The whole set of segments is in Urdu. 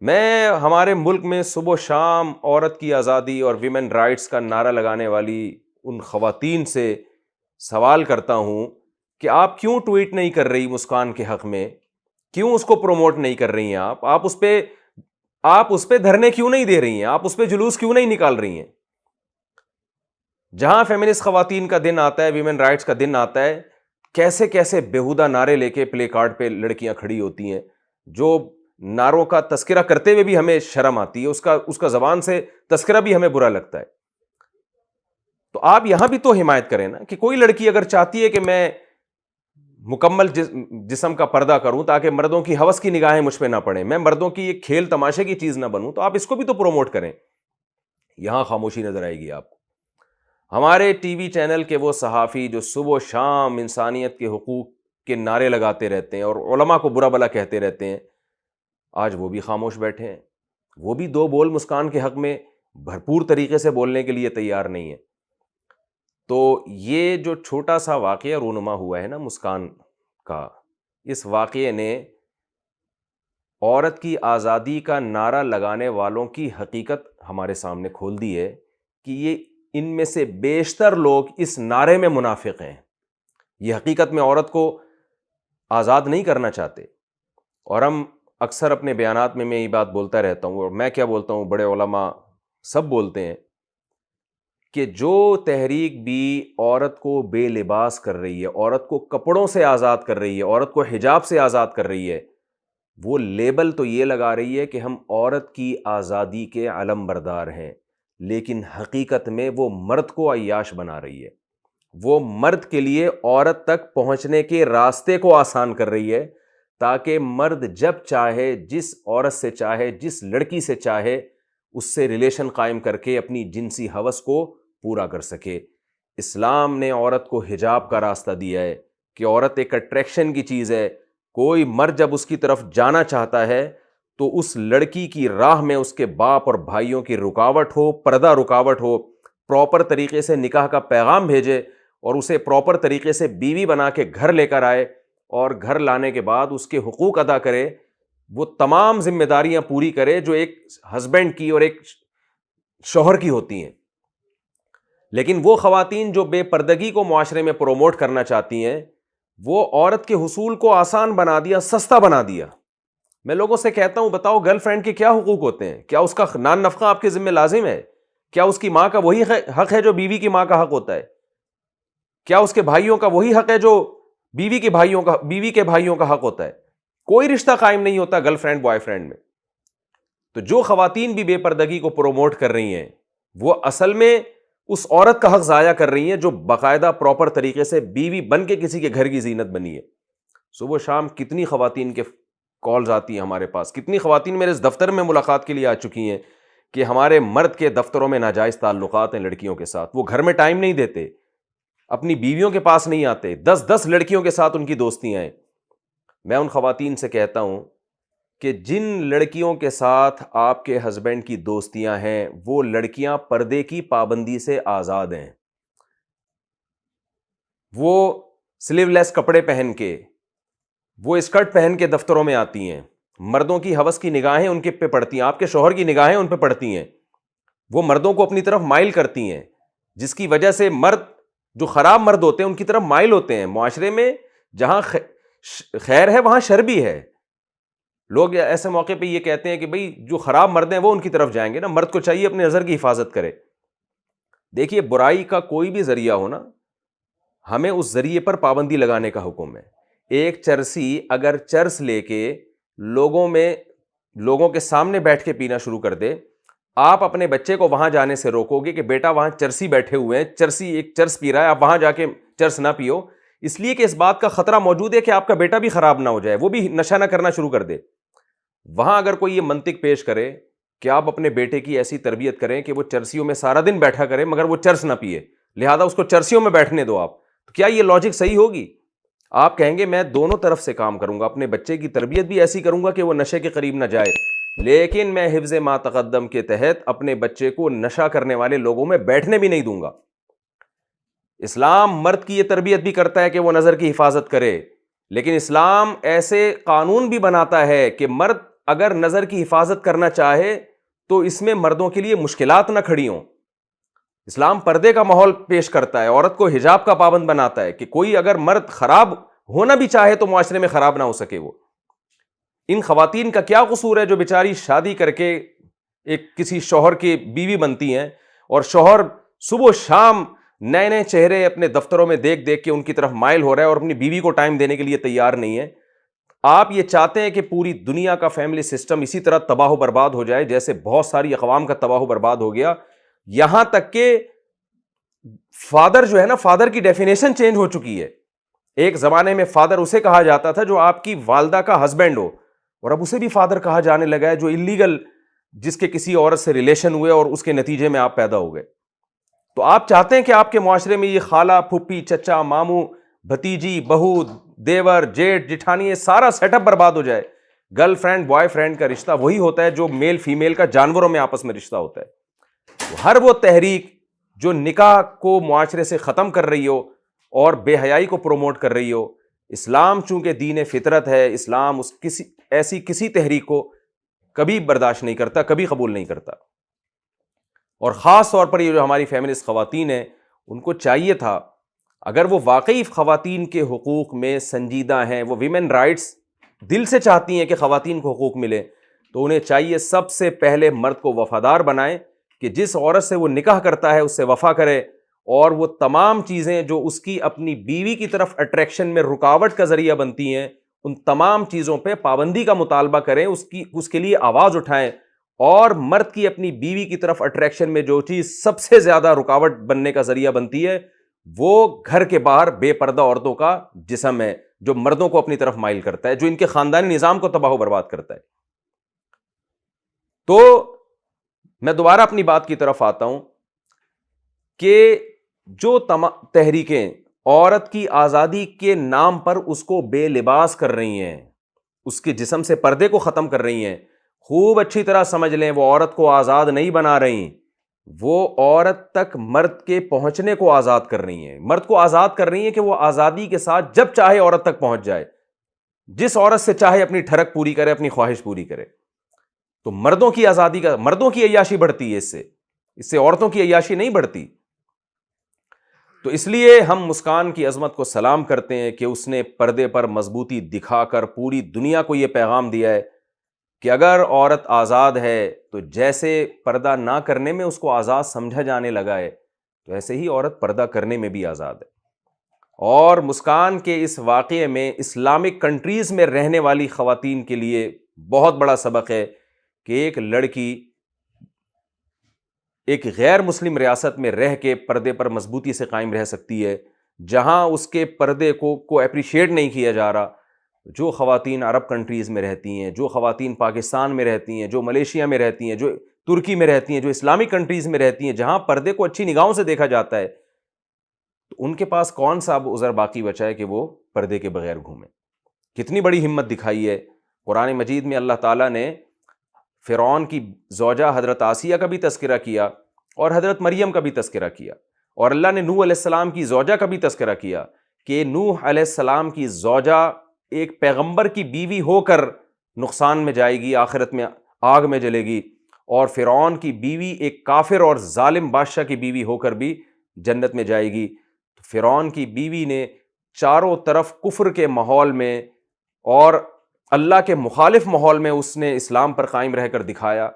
میں ہمارے ملک میں صبح و شام عورت کی آزادی اور ویمن رائٹس کا نعرہ لگانے والی ان خواتین سے سوال کرتا ہوں کہ آپ کیوں ٹویٹ نہیں کر رہی مسکان کے حق میں؟ کیوں اس کو پروموٹ نہیں کر رہی ہیں؟ آپ اس پہ دھرنے کیوں نہیں دے رہی ہیں؟ آپ اس پہ جلوس کیوں نہیں نکال رہی ہیں؟ جہاں فیمنسٹ خواتین کا دن آتا ہے، ویمن رائٹس کا دن آتا ہے، کیسے کیسے بیہودہ نعرے لے کے پلے کارڈ پہ لڑکیاں کھڑی ہوتی ہیں، جو نعروں کا تذکرہ کرتے ہوئے بھی ہمیں شرم آتی ہے، اس کا زبان سے تذکرہ بھی ہمیں برا لگتا ہے۔ تو آپ یہاں بھی تو حمایت کریں نا، کہ کوئی لڑکی اگر چاہتی ہے کہ میں مکمل جسم کا پردہ کروں تاکہ مردوں کی ہوس کی نگاہیں مجھ پہ نہ پڑیں، میں مردوں کی ایک کھیل تماشے کی چیز نہ بنوں، تو آپ اس کو بھی تو پروموٹ کریں۔ یہاں خاموشی نظر آئے گی آپ کو۔ ہمارے ٹی وی چینل کے وہ صحافی جو صبح و شام انسانیت کے حقوق کے نعرے لگاتے رہتے ہیں اور علماء کو برا بھلا کہتے رہتے ہیں، آج وہ بھی خاموش بیٹھے ہیں۔ وہ بھی دو بول مسکان کے حق میں بھرپور طریقے سے بولنے کے لیے تیار نہیں ہے۔ تو یہ جو چھوٹا سا واقعہ رونما ہوا ہے نا مسکان کا، اس واقعے نے عورت کی آزادی کا نعرہ لگانے والوں کی حقیقت ہمارے سامنے کھول دی ہے کہ یہ ان میں سے بیشتر لوگ اس نعرے میں منافق ہیں۔ یہ حقیقت میں عورت کو آزاد نہیں کرنا چاہتے۔ اور ہم اکثر اپنے بیانات میں یہ بات بولتا رہتا ہوں، اور میں کیا بولتا ہوں، بڑے علماء سب بولتے ہیں کہ جو تحریک بھی عورت کو بے لباس کر رہی ہے، عورت کو کپڑوں سے آزاد کر رہی ہے، عورت کو حجاب سے آزاد کر رہی ہے، وہ لیبل تو یہ لگا رہی ہے کہ ہم عورت کی آزادی کے علم بردار ہیں، لیکن حقیقت میں وہ مرد کو عیاش بنا رہی ہے۔ وہ مرد کے لیے عورت تک پہنچنے کے راستے کو آسان کر رہی ہے، تاکہ مرد جب چاہے، جس عورت سے چاہے، جس لڑکی سے چاہے، اس سے ریلیشن قائم کر کے اپنی جنسی ہوس کو پورا کر سکے۔ اسلام نے عورت کو حجاب کا راستہ دیا ہے کہ عورت ایک اٹریکشن کی چیز ہے۔ کوئی مرد جب اس کی طرف جانا چاہتا ہے تو اس لڑکی کی راہ میں اس کے باپ اور بھائیوں کی رکاوٹ ہو، پردہ رکاوٹ ہو، پراپر طریقے سے نکاح کا پیغام بھیجے اور اسے پراپر طریقے سے بیوی بنا کے گھر لے کر آئے، اور گھر لانے کے بعد اس کے حقوق ادا کرے، وہ تمام ذمہ داریاں پوری کرے جو ایک ہسبینڈ کی اور ایک شوہر کی ہوتی ہیں۔ لیکن وہ خواتین جو بے پردگی کو معاشرے میں پروموٹ کرنا چاہتی ہیں، وہ عورت کے حصول کو آسان بنا دیا، سستا بنا دیا۔ میں لوگوں سے کہتا ہوں، بتاؤ گرل فرینڈ کے کیا حقوق ہوتے ہیں؟ کیا اس کا نان نفقہ آپ کے ذمہ لازم ہے؟ کیا اس کی ماں کا وہی حق ہے جو بیوی کی ماں کا حق ہوتا ہے؟ کیا اس کے بھائیوں کا وہی حق ہے جو بیوی کے بھائیوں کا حق ہوتا ہے؟ کوئی رشتہ قائم نہیں ہوتا گرل فرینڈ بوائے فرینڈ میں۔ تو جو خواتین بھی بے پردگی کو پروموٹ کر رہی ہیں، وہ اصل میں اس عورت کا حق ضائع کر رہی ہیں جو باقاعدہ پراپر طریقے سے بیوی بن کے کسی کے گھر کی زینت بنی ہے۔ صبح شام کتنی خواتین کے کالز آتی ہیں ہمارے پاس، کتنی خواتین میرے اس دفتر میں ملاقات کے لیے آ چکی ہیں کہ ہمارے مرد کے دفتروں میں ناجائز تعلقات ہیں لڑکیوں کے ساتھ، وہ گھر میں ٹائم نہیں دیتے، اپنی بیویوں کے پاس نہیں آتے، 10 لڑکیوں کے ساتھ ان کی دوستیاں ہیں۔ میں ان خواتین سے کہتا ہوں کہ جن لڑکیوں کے ساتھ آپ کے ہسبینڈ کی دوستیاں ہیں، وہ لڑکیاں پردے کی پابندی سے آزاد ہیں۔ وہ سلیو لیس کپڑے پہن کے، وہ اسکرٹ پہن کے دفتروں میں آتی ہیں، مردوں کی ہوس کی نگاہیں ان کے پہ پڑتی ہیں، آپ کے شوہر کی نگاہیں ان پہ پڑتی ہیں، وہ مردوں کو اپنی طرف مائل کرتی ہیں، جس کی وجہ سے مرد جو خراب مرد ہوتے ہیں ان کی طرف مائل ہوتے ہیں۔ معاشرے میں جہاں خیر ہے وہاں شر بھی ہے۔ لوگ ایسے موقع پہ یہ کہتے ہیں کہ بھئی جو خراب مرد ہیں وہ ان کی طرف جائیں گے نا، مرد کو چاہیے اپنے نظر کی حفاظت کرے۔ دیکھیے، برائی کا کوئی بھی ذریعہ ہو نا، ہمیں اس ذریعے پر پابندی لگانے کا حکم ہے۔ ایک چرسی اگر چرس لے کے لوگوں کے سامنے بیٹھ کے پینا شروع کر دے، آپ اپنے بچے کو وہاں جانے سے روکو گے کہ بیٹا وہاں چرسی بیٹھے ہوئے ہیں، چرسی ایک چرس پی رہا ہے، آپ وہاں جا کے چرس نہ پیو، اس لیے کہ اس بات کا خطرہ موجود ہے کہ آپ کا بیٹا بھی خراب نہ ہو جائے، وہ بھی نشہ نہ کرنا شروع کر دے۔ وہاں اگر کوئی یہ منطق پیش کرے کہ آپ اپنے بیٹے کی ایسی تربیت کریں کہ وہ چرسیوں میں سارا دن بیٹھا کرے مگر وہ چرس نہ پیے، لہذا اس کو چرسیوں میں بیٹھنے دو آپ، تو کیا یہ لاجک صحیح ہوگی؟ آپ کہیں گے میں دونوں طرف سے کام کروں گا، اپنے بچے کی تربیت بھی ایسی کروں گا کہ وہ نشے کے قریب نہ جائے، لیکن میں حفظ ما تقدم کے تحت اپنے بچے کو نشہ کرنے والے لوگوں میں بیٹھنے بھی نہیں دوں گا۔ اسلام مرد کی یہ تربیت بھی کرتا ہے کہ وہ نظر کی حفاظت کرے، لیکن اسلام ایسے قانون بھی بناتا ہے کہ مرد اگر نظر کی حفاظت کرنا چاہے تو اس میں مردوں کے لیے مشکلات نہ کھڑی ہوں. اسلام پردے کا ماحول پیش کرتا ہے, عورت کو حجاب کا پابند بناتا ہے کہ کوئی اگر مرد خراب ہونا بھی چاہے تو معاشرے میں خراب نہ ہو سکے. وہ ان خواتین کا کیا قصور ہے جو بیچاری شادی کر کے ایک کسی شوہر کی بیوی بنتی ہیں, اور شوہر صبح و شام نئے نئے چہرے اپنے دفتروں میں دیکھ دیکھ کے ان کی طرف مائل ہو رہا ہے اور اپنی بیوی کو ٹائم دینے کے لیے تیار نہیں ہے. آپ یہ چاہتے ہیں کہ پوری دنیا کا فیملی سسٹم اسی طرح تباہ و برباد ہو جائے جیسے بہت ساری اقوام کا تباہ و برباد ہو گیا. یہاں تک کہ فادر جو ہے نا, فادر کی ڈیفینیشن چینج ہو چکی ہے. ایک زمانے میں فادر اسے کہا جاتا تھا جو آپ کی والدہ کا ہسبینڈ ہو, اور اب اسے بھی فادر کہا جانے لگا ہے جو اللیگل, جس کے کسی عورت سے ریلیشن ہوئے اور اس کے نتیجے میں آپ پیدا ہو گئے. تو آپ چاہتے ہیں کہ آپ کے معاشرے میں یہ خالہ, پھپھی, چچا, ماموں, بھتیجی, بہو, دیور, جیٹھ, جٹھانی, یہ سارا سیٹ اپ برباد ہو جائے. گرل فرینڈ بوائے فرینڈ کا رشتہ وہی ہوتا ہے جو میل فیمیل کا جانوروں میں آپس میں رشتہ ہوتا ہے. ہر وہ تحریک جو نکاح کو معاشرے سے ختم کر رہی ہو اور بے حیائی کو پروموٹ کر رہی ہو, اسلام چونکہ دین فطرت ہے, اسلام ایسی کسی تحریک کو کبھی برداشت نہیں کرتا, کبھی قبول نہیں کرتا. اور خاص طور پر یہ جو ہماری فیمنسٹ خواتین ہیں, ان کو چاہیے تھا اگر وہ واقعی خواتین کے حقوق میں سنجیدہ ہیں, وہ ویمن رائٹس دل سے چاہتی ہیں کہ خواتین کو حقوق ملے, تو انہیں چاہیے سب سے پہلے مرد کو وفادار بنائیں کہ جس عورت سے وہ نکاح کرتا ہے اس سے وفا کرے, اور وہ تمام چیزیں جو اس کی اپنی بیوی کی طرف اٹریکشن میں رکاوٹ کا ذریعہ بنتی ہیں ان تمام چیزوں پہ پابندی کا مطالبہ کریں, اس کے لیے آواز اٹھائیں. اور مرد کی اپنی بیوی کی طرف اٹریکشن میں جو چیز سب سے زیادہ رکاوٹ بننے کا ذریعہ بنتی ہے وہ گھر کے باہر بے پردہ عورتوں کا جسم ہے, جو مردوں کو اپنی طرف مائل کرتا ہے, جو ان کے خاندانی نظام کو تباہ و برباد کرتا ہے. تو میں دوبارہ اپنی بات کی طرف آتا ہوں کہ جو تحریکیں عورت کی آزادی کے نام پر اس کو بے لباس کر رہی ہیں, اس کے جسم سے پردے کو ختم کر رہی ہیں, خوب اچھی طرح سمجھ لیں وہ عورت کو آزاد نہیں بنا رہی, وہ عورت تک مرد کے پہنچنے کو آزاد کر رہی ہیں, مرد کو آزاد کر رہی ہیں کہ وہ آزادی کے ساتھ جب چاہے عورت تک پہنچ جائے, جس عورت سے چاہے اپنی ٹھڑک پوری کرے, اپنی خواہش پوری کرے. تو مردوں کی آزادی کا, مردوں کی عیاشی بڑھتی ہے اس سے عورتوں کی عیاشی نہیں بڑھتی. تو اس لیے ہم مسکان کی عظمت کو سلام کرتے ہیں کہ اس نے پردے پر مضبوطی دکھا کر پوری دنیا کو یہ پیغام دیا ہے کہ اگر عورت آزاد ہے تو جیسے پردہ نہ کرنے میں اس کو آزاد سمجھا جانے لگا ہے تو ایسے ہی عورت پردہ کرنے میں بھی آزاد ہے. اور مسکان کے اس واقعے میں اسلامک کنٹریز میں رہنے والی خواتین کے لیے بہت بڑا سبق ہے کہ ایک لڑکی ایک غیر مسلم ریاست میں رہ کے پردے پر مضبوطی سے قائم رہ سکتی ہے, جہاں اس کے پردے کو اپریشیٹ نہیں کیا جا رہا. جو خواتین عرب کنٹریز میں رہتی ہیں, جو خواتین پاکستان میں رہتی ہیں, جو ملیشیا میں رہتی ہیں, جو ترکی میں رہتی ہیں, جو اسلامک کنٹریز میں رہتی ہیں جہاں پردے کو اچھی نگاہوں سے دیکھا جاتا ہے, تو ان کے پاس کون سا اب عذر باقی بچا ہے کہ وہ پردے کے بغیر گھومیں. کتنی بڑی ہمت دکھائی ہے. قرآن مجید میں اللہ تعالیٰ نے فرعون کی زوجہ حضرت آسیہ کا بھی تذکرہ کیا اور حضرت مریم کا بھی تذکرہ کیا, اور اللہ نے نوح علیہ السلام کی زوجہ کا بھی تذکرہ کیا کہ نوح علیہ السلام کی زوجہ ایک پیغمبر کی بیوی ہو کر نقصان میں جائے گی, آخرت میں آگ میں جلے گی, اور فرعون کی بیوی ایک کافر اور ظالم بادشاہ کی بیوی ہو کر بھی جنت میں جائے گی. فرعون کی بیوی نے چاروں طرف کفر کے ماحول میں اور اللہ کے مخالف ماحول میں اس نے اسلام پر قائم رہ کر دکھایا.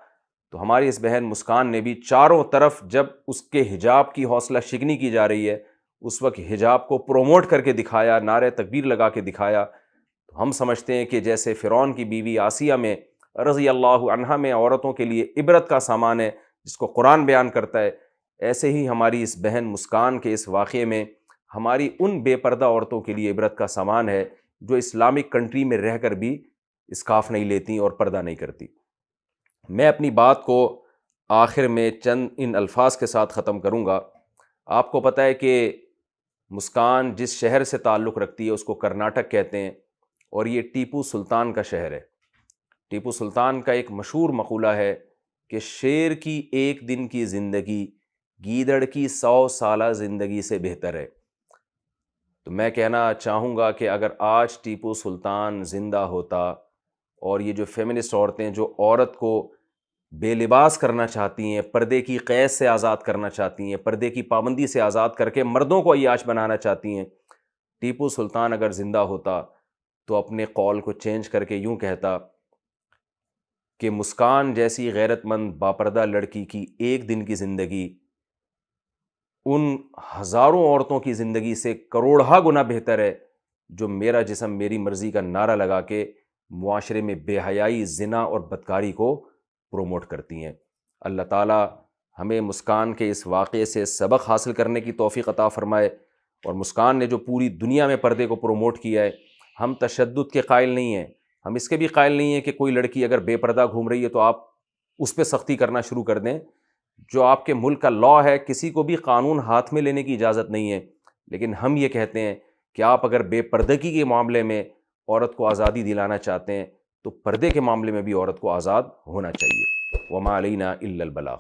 تو ہماری اس بہن مسکان نے بھی چاروں طرف جب اس کے حجاب کی حوصلہ شکنی کی جا رہی ہے اس وقت حجاب کو پروموٹ کر کے دکھایا, نعرہ تکبیر لگا کے دکھایا. تو ہم سمجھتے ہیں کہ جیسے فرعون کی بیوی آسیہ میں رضی اللہ عنہا میں عورتوں کے لیے عبرت کا سامان ہے جس کو قرآن بیان کرتا ہے, ایسے ہی ہماری اس بہن مسکان کے اس واقعے میں ہماری ان بے پردہ عورتوں کے لیے عبرت کا سامان ہے جو اسلامک کنٹری میں رہ کر بھی اسکارف نہیں لیتی اور پردہ نہیں کرتی. میں اپنی بات کو آخر میں چند ان الفاظ کے ساتھ ختم کروں گا. آپ کو پتہ ہے کہ مسکان جس شہر سے تعلق رکھتی ہے اس کو کرناٹک کہتے ہیں, اور یہ ٹیپو سلطان کا شہر ہے. ٹیپو سلطان کا ایک مشہور مقولہ ہے کہ شیر کی ایک دن کی زندگی گیدڑ کی 100 سالہ زندگی سے بہتر ہے. تو میں کہنا چاہوں گا کہ اگر آج ٹیپو سلطان زندہ ہوتا اور یہ جو فیمنسٹ عورتیں جو عورت کو بے لباس کرنا چاہتی ہیں، پردے کی قید سے آزاد کرنا چاہتی ہیں، پردے کی پابندی سے آزاد کر کے مردوں کو عیاش بنانا چاہتی ہیں، ٹیپو سلطان اگر زندہ ہوتا تو اپنے قول کو چینج کر کے یوں کہتا کہ مسکان جیسی غیرت مند باپردہ لڑکی کی ایک دن کی زندگی ان ہزاروں عورتوں کی زندگی سے کروڑہا گنا بہتر ہے جو میرا جسم میری مرضی کا نعرہ لگا کے معاشرے میں بے حیائی، زنا اور بدکاری کو پروموٹ کرتی ہیں۔ اللہ تعالیٰ ہمیں مسکان کے اس واقعے سے سبق حاصل کرنے کی توفیق عطا فرمائے، اور مسکان نے جو پوری دنیا میں پردے کو پروموٹ کیا ہے، ہم تشدد کے قائل نہیں ہیں، ہم اس کے بھی قائل نہیں ہیں کہ کوئی لڑکی اگر بے پردہ گھوم رہی ہے تو آپ اس پہ سختی کرنا شروع کر دیں۔ جو آپ کے ملک کا لاء ہے، کسی کو بھی قانون ہاتھ میں لینے کی اجازت نہیں ہے، لیکن ہم یہ کہتے ہیں کہ آپ اگر بے پردگی کے معاملے میں عورت کو آزادی دلانا چاہتے ہیں تو پردے کے معاملے میں بھی عورت کو آزاد ہونا چاہیے۔ وما علینا الا البلاغ۔